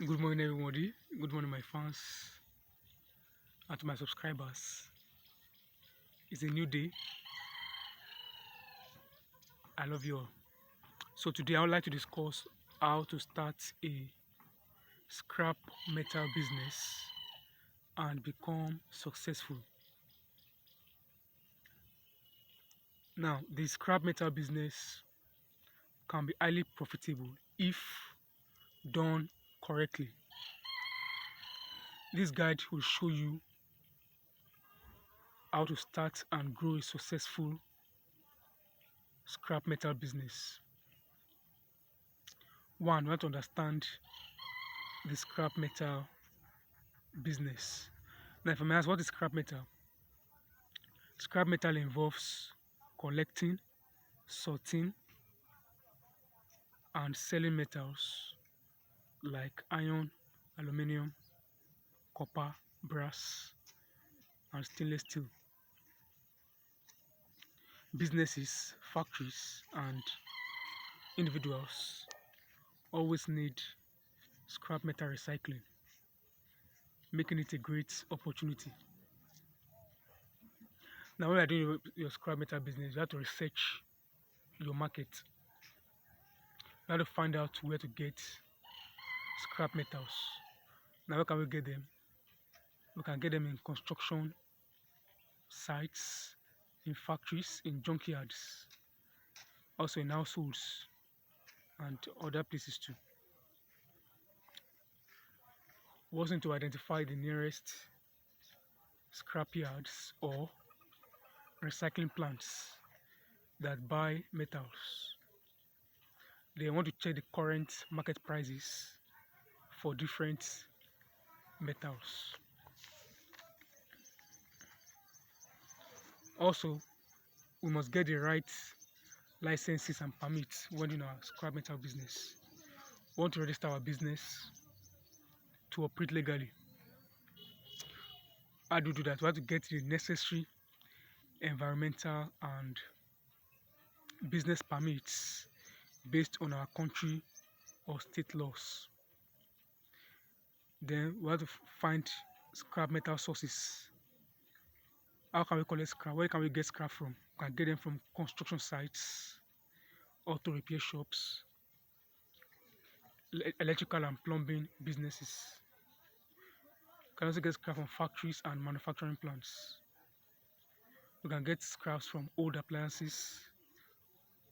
Good morning, everybody. Good morning, my fans and to my subscribers. It's a new day. I love you all. So, today I would like to discuss how to start a scrap metal business and become successful. Now, the scrap metal business can be highly profitable if done correctly. This guide will show you how to start and grow a successful scrap metal business. One, you want to understand the scrap metal business. Now, if I may ask, what is scrap metal? Scrap metal involves collecting, sorting, and selling metals like iron, aluminium, copper, brass, and stainless steel. Businesses, factories, and individuals always need scrap metal recycling, making it a great opportunity. Now, when you're doing your scrap metal business, you have to research your market. You have to find out where to get scrap metals. Now, where can we get them? We can get them in construction sites, in factories, in junkyards, also in households and other places too. We also need to identify the nearest scrap yards or recycling plants that buy metals. They want to check the current market prices for different metals. Also, we must get the right licenses and permits when doing our scrap metal business. We want to register our business to operate legally. How do we do that? We have to get the necessary environmental and business permits based on our country or state laws. Then we have to find scrap metal sources. How can we collect scrap? Where can we get scrap from? We can get them from construction sites, auto repair shops, electrical and plumbing businesses. We can also get scrap from factories and manufacturing plants. We can get scraps from old appliances,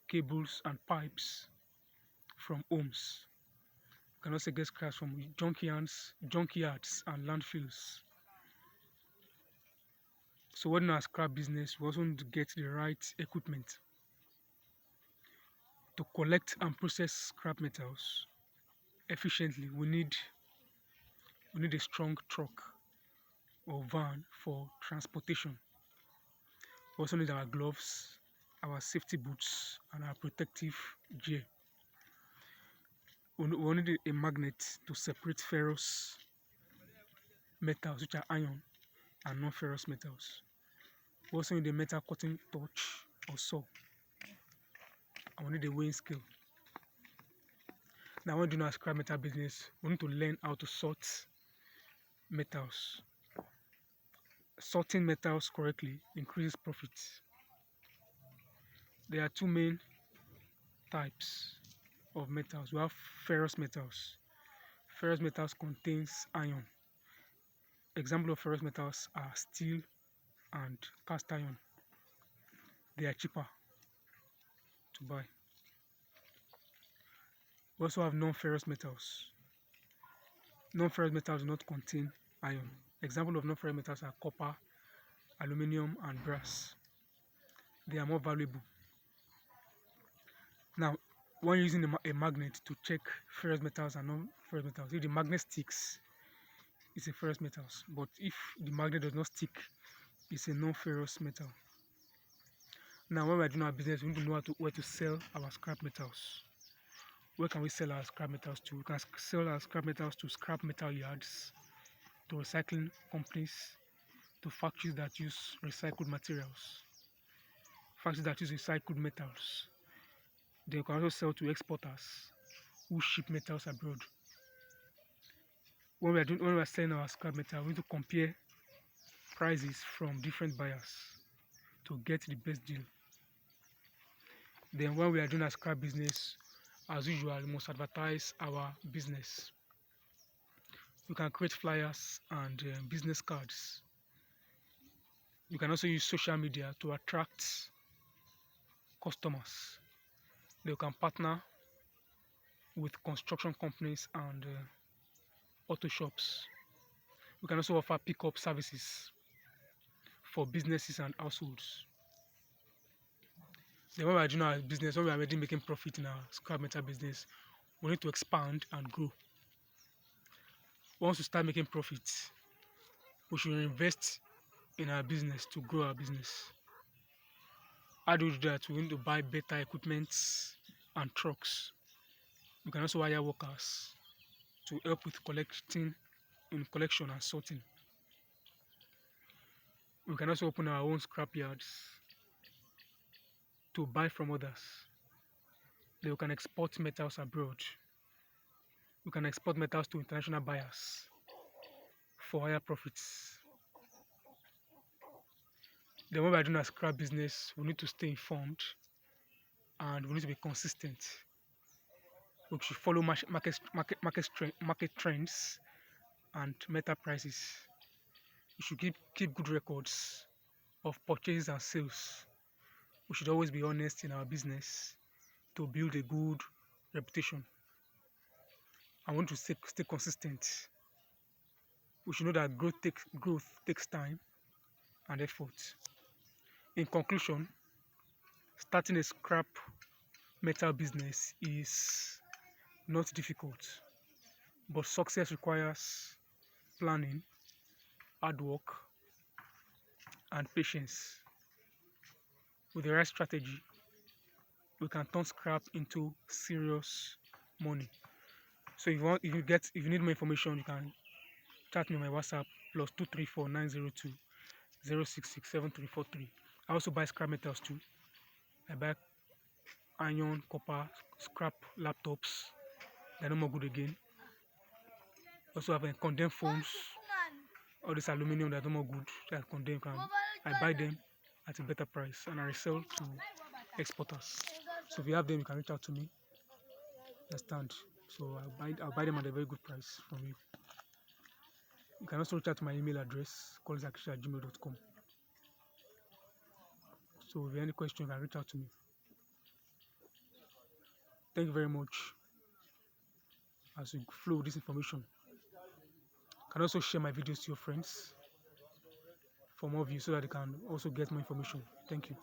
cables and pipes from homes. You can also get scraps from junkyards and landfills. So when our scrap business, we also need to get the right equipment to collect and process scrap metals efficiently. We need a strong truck or van for transportation. We also need our gloves, our safety boots, and our protective gear. We need a magnet to separate ferrous metals, which are iron, and non-ferrous metals. We also need a metal cutting torch or saw, and we need a weighing scale. Now, when doing our scrap metal business, we need to learn how to sort metals. Sorting metals correctly increases profits. There are two main types of metals. We have ferrous metals. Ferrous metals contains iron. Example of ferrous metals are steel and cast iron. They are cheaper to buy. We also have non-ferrous metals. Non-ferrous metals do not contain iron. Example of non-ferrous metals are copper, aluminium, and brass. They are more valuable. Now, when using a magnet to check ferrous metals and non-ferrous metals, if the magnet sticks, it's a ferrous metals. But if the magnet does not stick, it's a non-ferrous metal. Now, when we're doing our business, we need to know where to sell our scrap metals. Where can we sell our scrap metals to? We can sell our scrap metals to scrap metal yards, to recycling companies, to factories that use recycled materials, factories that use recycled metals. They can also sell to exporters who ship metals abroad. when we are selling our scrap metal, we need to compare prices from different buyers to get the best deal. Then when we are doing a scrap business, as usual, we must advertise our business. You can create flyers and business cards. You can also use social media to attract customers. They can partner with construction companies and auto shops. We can also offer pickup services for businesses and households. Then when we are doing our business, when we are already making profit in our scrap metal business, we need to expand and grow. Once we start making profits, we should invest in our business to grow our business. How do we do that? We need to buy better equipment and trucks. We can also hire workers to help with collection and sorting. We can also open our own scrap yards to buy from others. Then we can export metals abroad. We can export metals to international buyers for higher profits. Then when we are doing a scrap business, we need to stay informed and we need to be consistent. We should follow market trends and metal prices. We should keep good records of purchases and sales. We should always be honest in our business to build a good reputation. I want to stay consistent. We should know that growth takes time and effort. In conclusion, starting a scrap metal business is not difficult, but success requires planning, hard work, and patience. With the right strategy, we can turn scrap into serious money. So if you need more information, you can chat me on my WhatsApp +234 902 066 7343. I also buy scrap metals too. I buy iron, copper, scrap laptops. They're no more good again. Also have condemned foams, all this aluminum that are no more good. That condemned, I buy them at a better price and I resell to exporters. So if you have them, you can reach out to me. Understand? So I'll buy them at a very good price from you. You can also reach out to my email address, callsakisha@gmail.com. So if you have any question, you can reach out to me. Thank you very much as you flow with this information. You can also share my videos to your friends for more views so that they can also get more information. Thank you.